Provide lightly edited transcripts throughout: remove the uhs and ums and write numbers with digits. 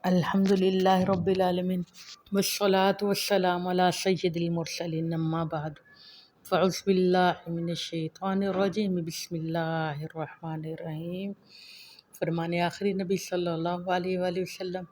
الحمد للہ رب العالمین والصلاة والسلام علی سید المرسلین اما بعد فاعوذ باللہ من الشیطان الرجیم بسم اللہ الرحمن الرحیم۔ فرمان آخری نبی صلی اللہ علیہ وآلہ وسلم،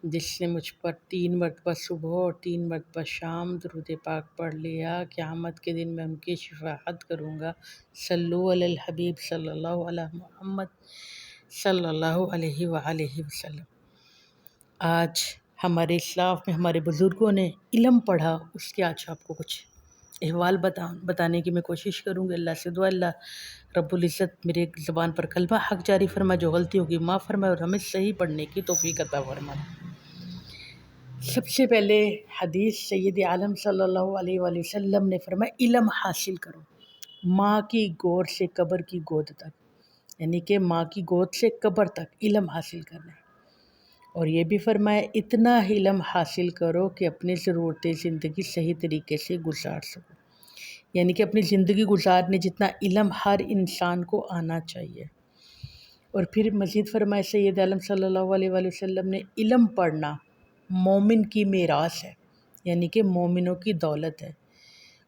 جس نے مجھ پر 3 مرتبہ صبح اور 3 مرتبہ شام درود پاک پڑھ لیا، قیامت کے دن میں ان کی شفاعت کروں گا۔ صلو علی الحبیب صلی اللہ علیہ محمد صلی اللہ علیہ وآلہ وسلم۔ آج ہمارے اسلاف میں ہمارے بزرگوں نے علم پڑھا، اس کے آج آپ کو کچھ احوال بتانے کی میں کوشش کروں گی۔ اللہ سے دعا اللہ رب العزت میرے زبان پر کلمہ حق جاری فرمائے، جو غلطی ہوگی معاف فرمائے اور ہمیں صحیح پڑھنے کی توفیق عطا فرمائے۔ سب سے پہلے حدیث سید عالم صلی اللہ علیہ وآلہ وسلم نے فرمایا علم حاصل کرو، ماں کی گود سے قبر کی گود تک، یعنی کہ ماں کی گود سے قبر تک علم حاصل کرنا ہے۔ اور یہ بھی فرمایا اتنا علم حاصل کرو کہ اپنی ضرورت زندگی صحیح طریقے سے گزار سکو، یعنی کہ اپنی زندگی گزارنے جتنا علم ہر انسان کو آنا چاہیے۔ اور پھر مزید فرمایا سید عالم صلی اللہ علیہ وآلہ وسلم نے علم پڑھنا مومن کی میراث ہے، یعنی کہ مومنوں کی دولت ہے۔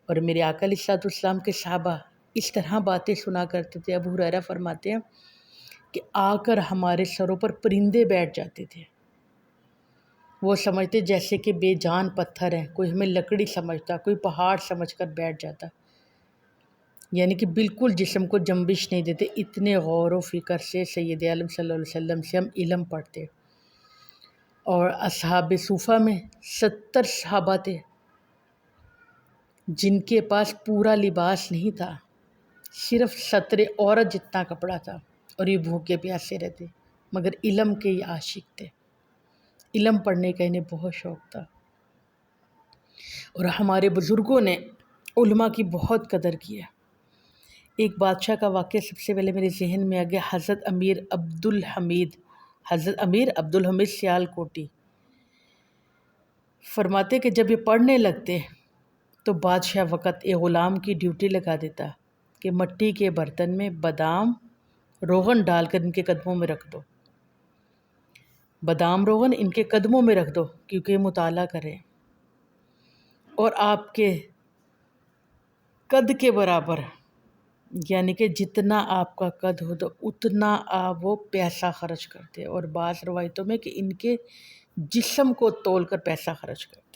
اور میرے آقا علیہ الصلوۃ والسلام کے صحابہ اس طرح باتیں سنا کرتے تھے۔ ابو ہریرہ فرماتے ہیں کہ آ کر ہمارے سروں پر پرندے بیٹھ جاتے تھے، وہ سمجھتے جیسے کہ بے جان پتھر ہے، کوئی ہمیں لکڑی سمجھتا، کوئی پہاڑ سمجھ کر بیٹھ جاتا، یعنی کہ بالکل جسم کو جنبش نہیں دیتے۔ اتنے غور و فکر سے سید عالم صلی اللہ علیہ وسلم سے ہم علم پڑھتے۔ اور اصحاب صوفہ میں 70 صحابہ تھے جن کے پاس پورا لباس نہیں تھا، صرف ستر عورت جتنا کپڑا تھا، اور یہ بھوکے پیاسے رہتے، مگر علم کے یہ عاشق تھے، علم پڑھنے کا انہیں بہت شوق تھا۔ اور ہمارے بزرگوں نے علماء کی بہت قدر کی ہے۔ ایک بادشاہ کا واقعہ سب سے پہلے میرے ذہن میں آ گیا، حضرت امیر عبدالحمید سیال کوٹی فرماتے کہ جب یہ پڑھنے لگتے تو بادشاہ وقت ایک غلام کی ڈیوٹی لگا دیتا کہ مٹی کے برتن میں بادام روغن ڈال کر ان کے قدموں میں رکھ دو، بادام روغن ان کے قدموں میں رکھ دو کیونکہ یہ مطالعہ کریں، اور آپ کے قد کے برابر، یعنی کہ جتنا آپ کا قد ہو تو اتنا آپ وہ پیسہ خرچ کرتے، اور بعض روایتوں میں کہ ان کے جسم کو تول کر پیسہ خرچ کرتے۔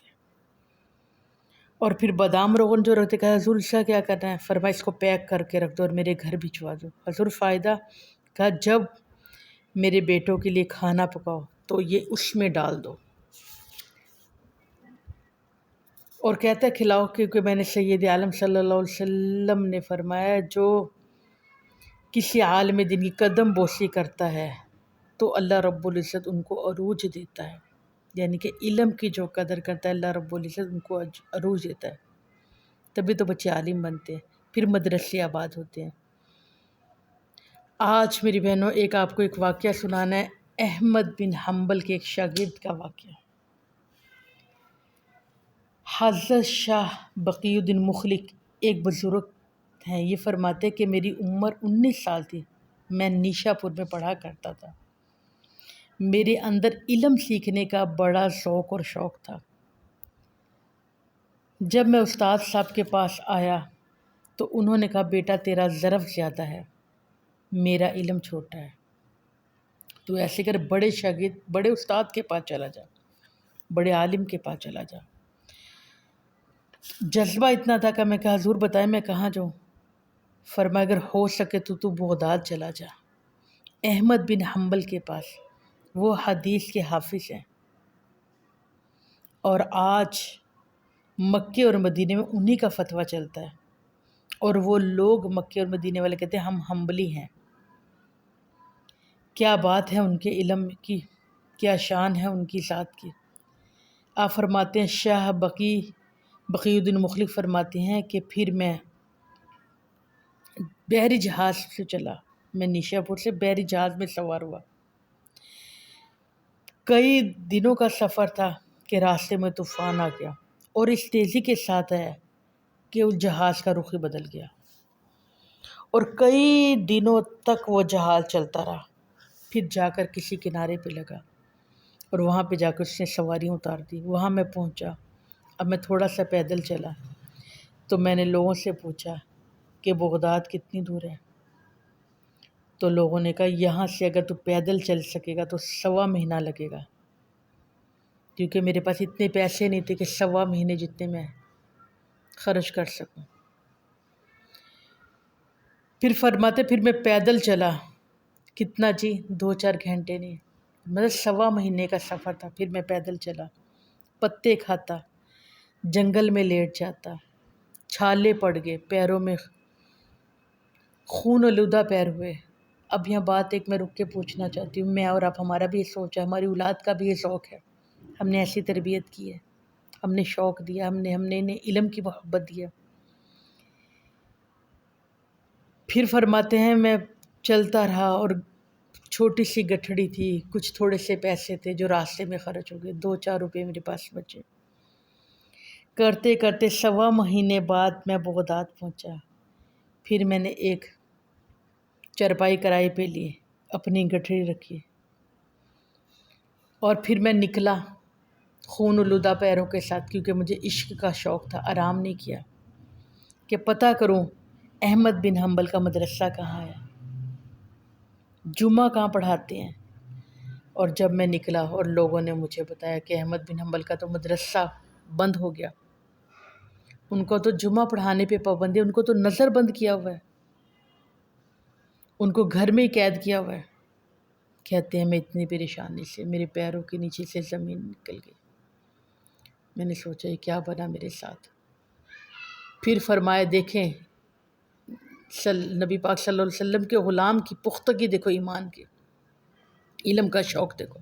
اور پھر بادام روغن جو رکھتے، کہا حضور اس کا کیا کرنا ہے؟ فرمایا اس کو پیک کر کے رکھ دو اور میرے گھر بھجوا دو۔ حضور فائدہ؟ کہا جب میرے بیٹوں کے لیے کھانا پکاؤ تو یہ اس میں ڈال دو، اور کہتا ہے کھلاؤ، کیونکہ میں نے سید عالم صلی اللہ علیہ وسلم نے فرمایا جو کسی عالم دین کی قدم بوسی کرتا ہے تو اللہ رب العزت ان کو عروج دیتا ہے، یعنی کہ علم کی جو قدر کرتا ہے اللہ رب العزت ان کو عروج دیتا ہے، تبھی تو بچے عالم بنتے ہیں، پھر مدرسے آباد ہوتے ہیں۔ آج میری بہنوں آپ کو ایک واقعہ سنانا ہے، احمد بن حنبل کے ایک شاگرد کا واقعہ۔ حضرت شاہ بقی الدین مخلص ایک بزرگ ہیں، یہ فرماتے کہ میری عمر 19 سال تھی، میں نیشا پور میں پڑھا کرتا تھا، میرے اندر علم سیکھنے کا بڑا ذوق اور شوق تھا۔ جب میں استاد صاحب کے پاس آیا تو انہوں نے کہا بیٹا تیرا ظرف زیادہ ہے، میرا علم چھوٹا ہے، تو ایسے کر بڑے شاگرد بڑے استاد کے پاس چلا جا، بڑے عالم کے پاس چلا جا۔ جذبہ اتنا تھا کہ میں کہا حضور بتائیں میں کہاں جاؤں؟ فرمایا اگر ہو سکے تو بغداد چلا جا، احمد بن حنبل کے پاس، وہ حدیث کے حافظ ہیں، اور آج مکے اور مدینے میں انہی کا فتویٰ چلتا ہے، اور وہ لوگ مکے اور مدینے والے کہتے ہیں ہم حنبلی ہیں۔ کیا بات ہے ان کے علم کی، کیا شان ہے ان کی ذات کی۔ آپ فرماتے ہیں شاہ بقی الدین مخلص فرماتے ہیں کہ پھر میں بحری جہاز سے چلا، میں نیشا پور سے بحری جہاز میں سوار ہوا، کئی دنوں کا سفر تھا کہ راستے میں طوفان آ گیا، اور اس تیزی کے ساتھ ہے کہ اس جہاز کا رخ ہی بدل گیا، اور کئی دنوں تک وہ جہاز چلتا رہا، پھر جا کر کسی کنارے پہ لگا، اور وہاں پہ جا کر اس نے سواریاں اتار دی۔ وہاں میں پہنچا، اب میں تھوڑا سا پیدل چلا تو میں نے لوگوں سے پوچھا کہ بغداد کتنی دور ہے؟ تو لوگوں نے کہا یہاں سے اگر تو پیدل چل سکے گا تو 1.25 مہینہ لگے گا، کیونکہ میرے پاس اتنے پیسے نہیں تھے کہ 1.25 مہینے جتنے میں خرچ کر سکوں۔ پھر فرماتے پھر میں پیدل چلا، کتنا جی 2-4 گھنٹے نہیں، مطلب 1.25 مہینے کا سفر تھا۔ پھر میں پیدل چلا، پتے کھاتا، جنگل میں لیٹ جاتا، چھالے پڑ گئے پیروں میں، خون آلودہ پیر ہوئے۔ اب یہاں بات ایک میں رک کے پوچھنا چاہتی ہوں، میں اور آپ ہمارا بھی یہ سوچ ہے، ہماری اولاد کا بھی یہ شوق ہے، ہم نے ایسی تربیت کی ہے، ہم نے شوق دیا، ہم نے انہیں علم کی محبت دیا۔ پھر فرماتے ہیں میں چلتا رہا اور چھوٹی سی گٹھڑی تھی، کچھ تھوڑے سے پیسے تھے جو راستے میں خرچ ہو گئے، 2-4 روپے میرے پاس بچے۔ کرتے کرتے 1.25 مہینے بعد میں بغداد پہنچا۔ پھر میں نے ایک چرپائی کرائے پہ لی، اپنی گٹھڑی رکھی اور پھر میں نکلا خون آلودہ پیروں کے ساتھ، کیونکہ مجھے عشق کا شوق تھا۔ آرام نہیں کیا کہ پتہ کروں احمد بن حنبل کا مدرسہ کہاں ہے، جمعہ کہاں پڑھاتے ہیں۔ اور جب میں نکلا اور لوگوں نے مجھے بتایا کہ احمد بن حنبل کا تو مدرسہ بند ہو گیا، ان کو تو جمعہ پڑھانے پہ پابندی، ان کو تو نظر بند کیا ہوا ہے، ان کو گھر میں ہی قید کیا ہوا ہے۔ کہتے ہیں میں اتنی پریشانی سے میرے پیروں کے نیچے سے زمین نکل گئی۔ میں نے سوچا یہ کیا بنا میرے ساتھ۔ پھر فرمائے دیکھیں نبی پاک صلی اللہ علیہ وسلم کے غلام کی پختگی دیکھو، ایمان کی، علم کا شوق دیکھو۔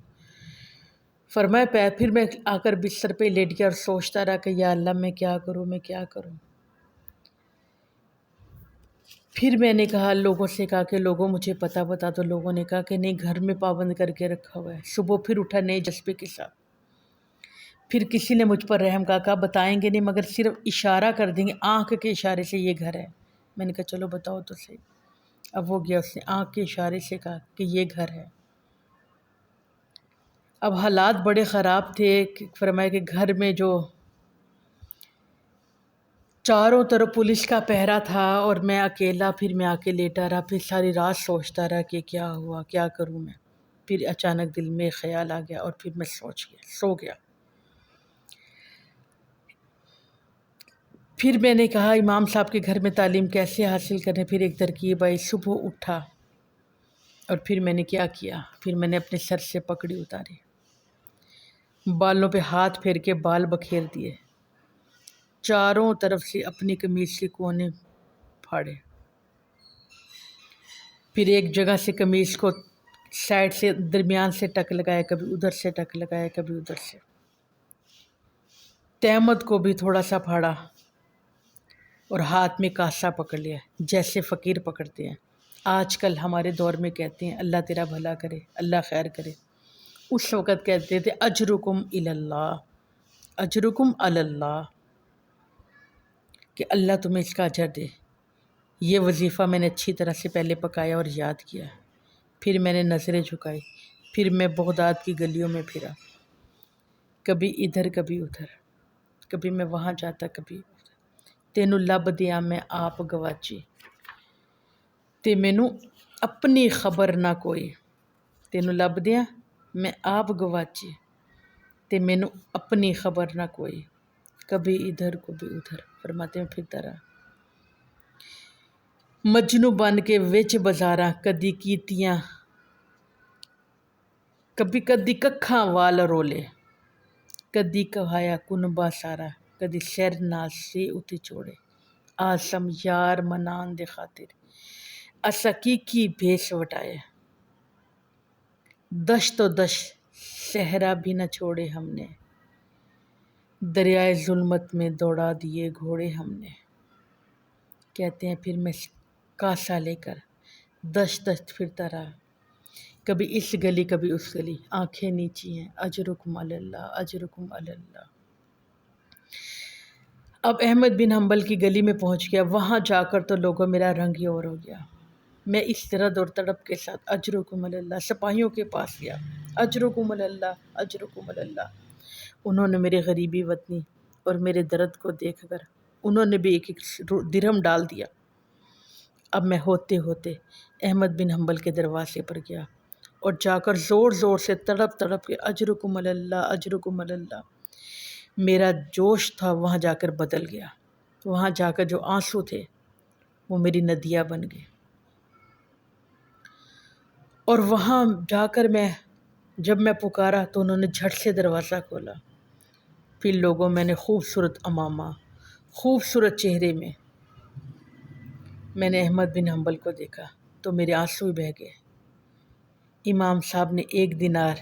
فرمایا پھر میں آ کر بستر پہ لیٹ گیا اور سوچتا رہا کہ یا اللہ میں کیا کروں، میں کیا کروں۔ پھر میں نے کہا لوگوں سے کہا کہ لوگوں مجھے پتہ بتا، تو لوگوں نے کہا کہ نہیں گھر میں پابند کر کے رکھا ہوا ہے۔ صبح پھر اٹھا نئے جذبے کے ساتھ۔ پھر کسی نے مجھ پر رحم کہا بتائیں گے نہیں مگر صرف اشارہ کر دیں گے، آنکھ کے اشارے سے یہ گھر ہے۔ میں نے کہا چلو بتاؤ تو صحیح۔ اب وہ گیا، اس نے آنکھ کے اشارے سے کہا کہ یہ گھر ہے۔ اب حالات بڑے خراب تھے، فرمایا کہ گھر میں جو چاروں طرف پولیس کا پہرا تھا اور میں اکیلا، پھر میں آ کے لیٹا رہا، پھر ساری رات سوچتا رہا کہ کیا ہوا، کیا کروں میں۔ پھر اچانک دل میں خیال آ گیا اور پھر میں سو گیا۔ پھر میں نے کہا امام صاحب کے گھر میں تعلیم کیسے حاصل کریں۔ پھر ایک ترکیب آئی، صبح اٹھا اور پھر میں نے کیا کیا، پھر میں نے اپنے سر سے پکڑی اتاری، بالوں پہ ہاتھ پھیر کے بال بکھیر دیے، چاروں طرف سے اپنی قمیض کے کونے پھاڑے، پھر ایک جگہ سے قمیض کو سائڈ سے درمیان سے ٹک لگایا، کبھی ادھر سے ٹک لگایا، کبھی ادھر سے، تہمد کو بھی تھوڑا سا پھاڑا اور ہاتھ میں کاسا پکڑ لیا جیسے فقیر پکڑتے ہیں۔ آج کل ہمارے دور میں کہتے ہیں اللہ تیرا بھلا کرے، اللہ خیر کرے، اس وقت کہتے تھے اجرکم الی اللہ، اجرکم علی اللہ، کہ اللہ تمہیں اس کا اجر دے۔ یہ وظیفہ میں نے اچھی طرح سے پہلے پکایا اور یاد کیا، پھر میں نے نظریں جھکائی، پھر میں بغداد کی گلیوں میں پھرا، کبھی ادھر کبھی ادھر، کبھی میں وہاں جاتا کبھی ادھر۔ تینوں لب دیا میں آپ گواچی، تے مینوں اپنی خبر نہ کوئی، تینوں لب دیا میں آپ گواچی، تے مینوں اپنی خبر نہ کوئی، کبھی ادھر کبھی ادھر۔ فرماتے ہیں پھرتا رہا مجنو بن کے وچ بازاراں، کدی کیتیاں کدی ککھاں وال رولے، کدی کہایا کنبا سارا، کدی سر نال سے اتی چوڑے، آسم یار منان دے خاطر اسا کی بھیس وٹائے، دشت و دشت صحرا بھی نہ چھوڑے ہم نے، دریائے ظلمت میں دوڑا دیے گھوڑے ہم نے۔ کہتے ہیں پھر میں کاسا لے کر دشت دشت پھرتا رہا، کبھی اس گلی کبھی اس گلی، آنکھیں نیچی ہیں، اجرکم علی اللہ، اجرکم علی اللہ۔ اب احمد بن حنبل کی گلی میں پہنچ گیا، وہاں جا کر تو لوگوں میرا رنگ ہی اور ہو گیا، میں اس درد اور تڑپ کے ساتھ اجرکم اللہ سپاہیوں کے پاس گیا، اجرکم اللہ، اجرکم اللہ۔ انہوں نے میری غریبی وطنی اور میرے درد کو دیکھ کر انہوں نے بھی ایک ایک درہم ڈال دیا۔ اب میں ہوتے ہوتے احمد بن حنبل کے دروازے پر گیا اور جا کر زور زور سے تڑپ تڑپ کے اجرکم اللہ، اجرکم اللہ۔ میرا جوش تھا وہاں جا کر بدل گیا، وہاں جا کر جو آنسو تھے وہ میری ندیاں بن گئے، اور وہاں جا کر جب میں پکارا تو انہوں نے جھٹ سے دروازہ کھولا۔ پھر لوگوں میں نے خوبصورت عمامہ، خوبصورت چہرے میں نے احمد بن حنبل کو دیکھا تو میرے آنسو بہہ گئے۔ امام صاحب نے 1 دینار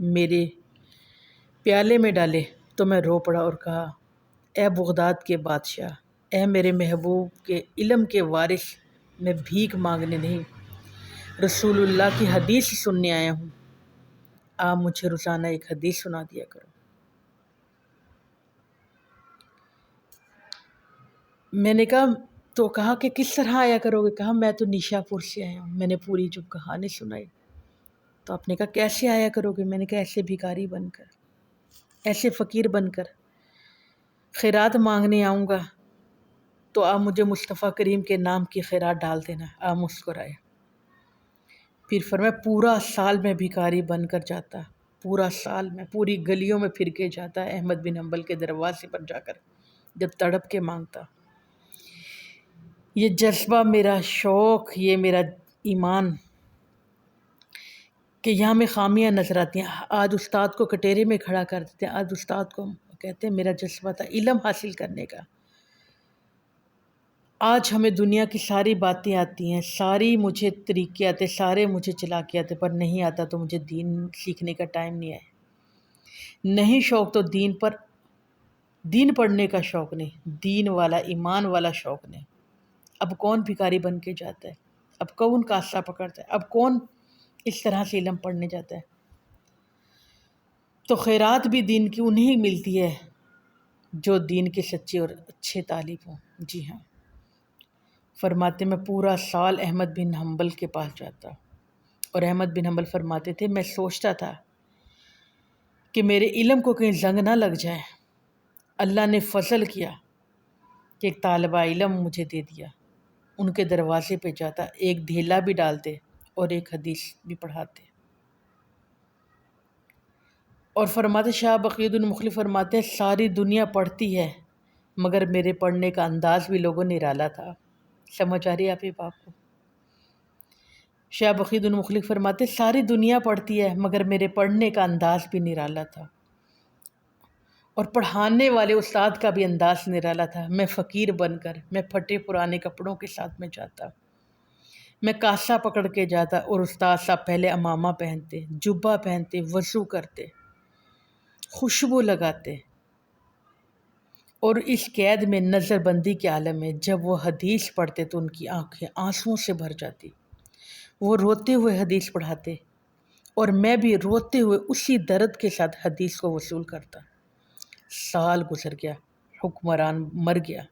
میرے پیالے میں ڈالے تو میں رو پڑا اور کہا، اے بغداد کے بادشاہ، اے میرے محبوب کے علم کے وارث، میں بھیک مانگنے نہیں، رسول اللہ کی حدیث سننے آیا ہوں، آپ مجھے روزانہ ایک حدیث سنا دیا کرو۔ میں نے کہا کہ کس طرح آیا کرو گے؟ کہا میں تو نیشا پور سے آیا ہوں۔ میں نے پوری جو کہانی سنائی تو آپ نے کہا کیسے آیا کرو گے؟ میں نے کہا ایسے بھکاری بن کر، ایسے فقیر بن کر خیرات مانگنے آؤں گا تو آپ مجھے مصطفیٰ کریم کے نام کی خیرات ڈال دینا۔ آپ مسکرائے، پھر فرمایا پورا سال میں بھکاری بن کر جاتا، پورا سال میں پوری گلیوں میں پھر کے جاتا احمد بن حنبل کے دروازے پر جا کر جب تڑپ کے مانگتا۔ یہ جذبہ، میرا شوق، یہ میرا ایمان کہ یہاں میں خامیاں نظر آتی ہیں، آج استاد کو کٹہرے میں کھڑا کر دیتے ہیں، آج استاد کو کہتے ہیں میرا جذبہ تھا علم حاصل کرنے کا۔ آج ہمیں دنیا کی ساری باتیں آتی ہیں، ساری مجھے طریقے آتے، سارے مجھے چلاکے آتے، پر نہیں آتا تو مجھے دین سیکھنے کا ٹائم نہیں آیا۔ نہیں شوق تو دین پڑھنے کا شوق نہیں، دین والا ایمان والا شوق نہیں۔ اب کون بھکاری بن کے جاتا ہے؟ اب کون کاسہ پکڑتا ہے؟ اب کون اس طرح سے علم پڑھنے جاتا ہے؟ تو خیرات بھی دین کی انہیں ملتی ہے جو دین کے سچے اور اچھے طالب ہوں۔ جی ہاں، فرماتے میں پورا سال احمد بن حنبل کے پاس جاتا، اور احمد بن حنبل فرماتے تھے میں سوچتا تھا کہ میرے علم کو کہیں زنگ نہ لگ جائے۔ اللہ نے فضل کیا کہ ایک طالبہ علم مجھے دے دیا، ان کے دروازے پہ جاتا، ایک دھیلا بھی ڈالتے اور ایک حدیث بھی پڑھاتے۔ اور فرماتے شاہ بقیت المخلف فرماتے ہیں ساری دنیا پڑھتی ہے مگر میرے پڑھنے کا انداز بھی لوگوں نے نرالا تھا۔ سمجھ آ رہی ہے آپ یہ بات کو؟ شاہ بقیت المخلف فرماتے ساری دنیا پڑھتی ہے مگر میرے پڑھنے کا انداز بھی نرالا تھا، اور پڑھانے والے استاد کا بھی انداز نرالا تھا۔ میں فقیر بن کر، میں پھٹے پرانے کپڑوں کے ساتھ میں جاتا، میں کاسہ پکڑ کے جاتا، اور استاد صاحب پہلے عمامہ پہنتے، جبہ پہنتے، وضو کرتے، خوشبو لگاتے، اور اس قید میں نظر بندی کے عالم میں جب وہ حدیث پڑھتے تو ان کی آنکھیں آنسوؤں سے بھر جاتی۔ وہ روتے ہوئے حدیث پڑھاتے اور میں بھی روتے ہوئے اسی درد کے ساتھ حدیث کو وصول کرتا۔ سال گزر گیا، حکمران مر گیا،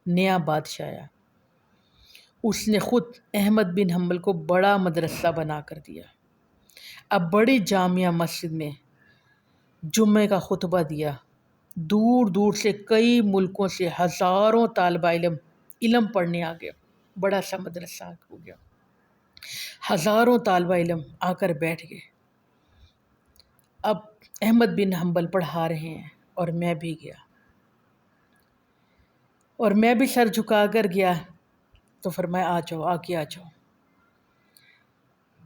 نیا بادشاہ آیا، اس نے خود احمد بن حنبل کو بڑا مدرسہ بنا کر دیا۔ اب بڑی جامعہ مسجد میں جمعے کا خطبہ دیا، دور دور سے کئی ملکوں سے ہزاروں طالبہ علم پڑھنے آ گیا، بڑا سا مدرسہ ہو گیا، ہزاروں طالبہ علم آ کر بیٹھ گئے۔ اب احمد بن حنبل پڑھا رہے ہیں اور میں بھی گیا، اور میں بھی سر جھکا کر گیا تو فرمایا آ جاؤ، آگے آ جاؤ۔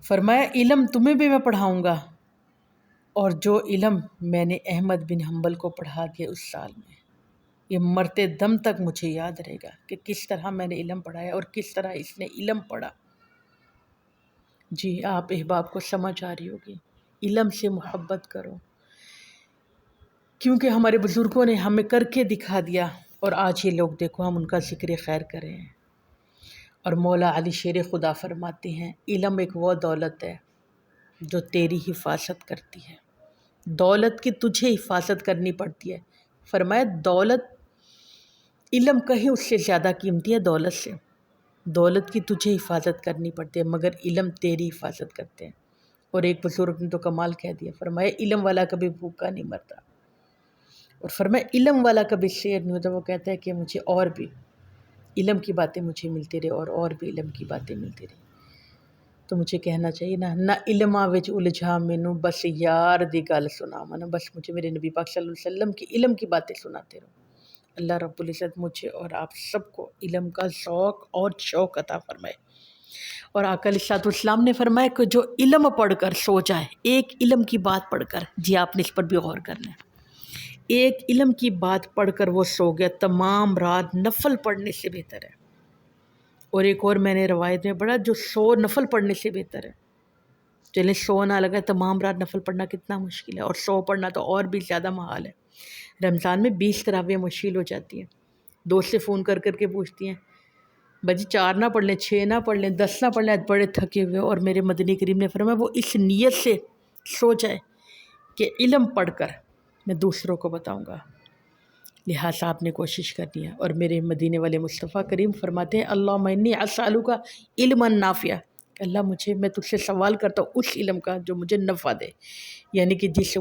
فرمایا علم تمہیں بھی میں پڑھاؤں گا، اور جو علم میں نے احمد بن حنبل کو پڑھا دیا اس سال میں، یہ مرتے دم تک مجھے یاد رہے گا کہ کس طرح میں نے علم پڑھایا اور کس طرح اس نے علم پڑھا۔ جی آپ احباب کو سمجھ آ رہی ہوگی، علم سے محبت کرو، کیونکہ ہمارے بزرگوں نے ہمیں کر کے دکھا دیا، اور آج یہ لوگ دیکھو ہم ان کا ذکر خیر کریں ہیں۔ اور مولا علی شیر خدا فرماتے ہیں علم ایک وہ دولت ہے جو تیری حفاظت کرتی ہے، دولت کی تجھے حفاظت کرنی پڑتی ہے۔ فرمایا دولت، علم کہیں اس سے زیادہ قیمتی ہے دولت سے۔ دولت کی تجھے حفاظت کرنی پڑتی ہے مگر علم تیری حفاظت کرتے ہیں۔ اور ایک بزرگ نے تو کمال کہہ دیا، فرمایا علم والا کبھی بھوکا نہیں مرتا، اور فرمایا علم والا کبھی شیر نہیں ہوتا۔ وہ کہتا ہے کہ مجھے اور بھی علم کی باتیں مجھے ملتی رہے اور بھی علم کی باتیں ملتی رہی، تو مجھے کہنا چاہیے نہ علماں وچ الجھا مینوں بس یار دی گل سنا من، بس مجھے میرے نبی پاک صلی اللہ علیہ وسلم کی علم کی باتیں سناتے رہو۔ اللہ رب العزت مجھے اور آپ سب کو علم کا ذوق اور شوق عطا فرمائے۔ اور آقا علیہ الصلوۃ والسلام نے فرمایا کہ جو علم پڑھ کر سو جائے، ایک علم کی بات پڑھ کر، جی آپ نے اس پر بھی غور کرنا ہے، ایک علم کی بات پڑھ کر وہ سو گیا، تمام رات نفل پڑھنے سے بہتر ہے۔ اور ایک اور میں نے روایت میں پڑھا، جو 100 نفل پڑھنے سے بہتر ہے۔ چلیں 100 نہ لگا، تمام رات نفل پڑھنا کتنا مشکل ہے، اور 100 پڑھنا تو اور بھی زیادہ محال ہے۔ رمضان میں 20 تراویح مشکل ہو جاتی ہیں، دوست سے فون کر کر کے پوچھتی ہیں بھاجی 4 نہ پڑھ لیں، 6 نہ پڑھ لیں، 10 نہ پڑھ لیں، بڑے تھکے ہوئے۔ اور میرے مدنی کریم نے فرمایا وہ اس نیت سے سو جائے کہ علم پڑھ کر میں دوسروں کو بتاؤں گا، لہٰذا آپ نے کوشش کرنی ہے۔ اور میرے مدینے والے مصطفیٰ کریم فرماتے ہیں اللہم انی اسألک علما نافعا، کہ اللہ میں تجھ سے سوال کرتا ہوں اس علم کا جو مجھے نفع دے، یعنی کہ جس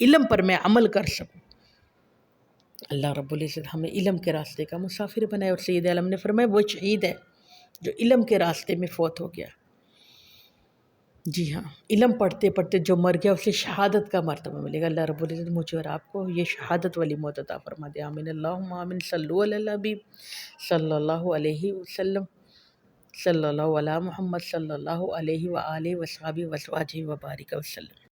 علم پر میں عمل کر سکوں۔ اللہ رب العزت ہمیں علم کے راستے کا مسافر بنائے۔ اور سید عالم نے فرمایا وہ شہید ہے جو علم کے راستے میں فوت ہو گیا۔ جی ہاں، علم پڑھتے پڑھتے جو مر گیا اسے شہادت کا مرتبہ ملے گا۔ اللہ رب العزت مجھے اور آپ کو یہ شہادت والی موت عطا فرما دے، آمین اللہم آمین۔ صلو علی الحبیب صلی اللہ علیہ وسلم، صلی اللہ علی محمد صلی اللہ علیہ وآلہ وصحبہ وازواجہ وبارک وسلم۔